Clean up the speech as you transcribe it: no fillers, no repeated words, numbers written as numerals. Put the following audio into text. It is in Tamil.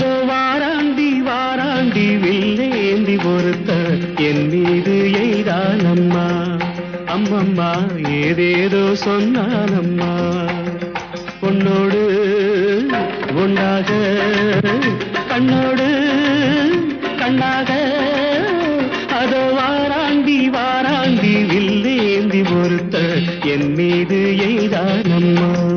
அதோ வாராண்டி வாராண்டி வில்லேந்தி பொறுத்த என் மீது எய்தானம்மா. அம்மம்மா ஏதேதோ சொன்னானம்மா. பொன்னோடு ஒன்றாக கண்ணோடு கண்ணாக அதோ வாராண்டி வாராண்டி வில்லேந்தி பொறுத்த என் மீது எய்தானம்மா.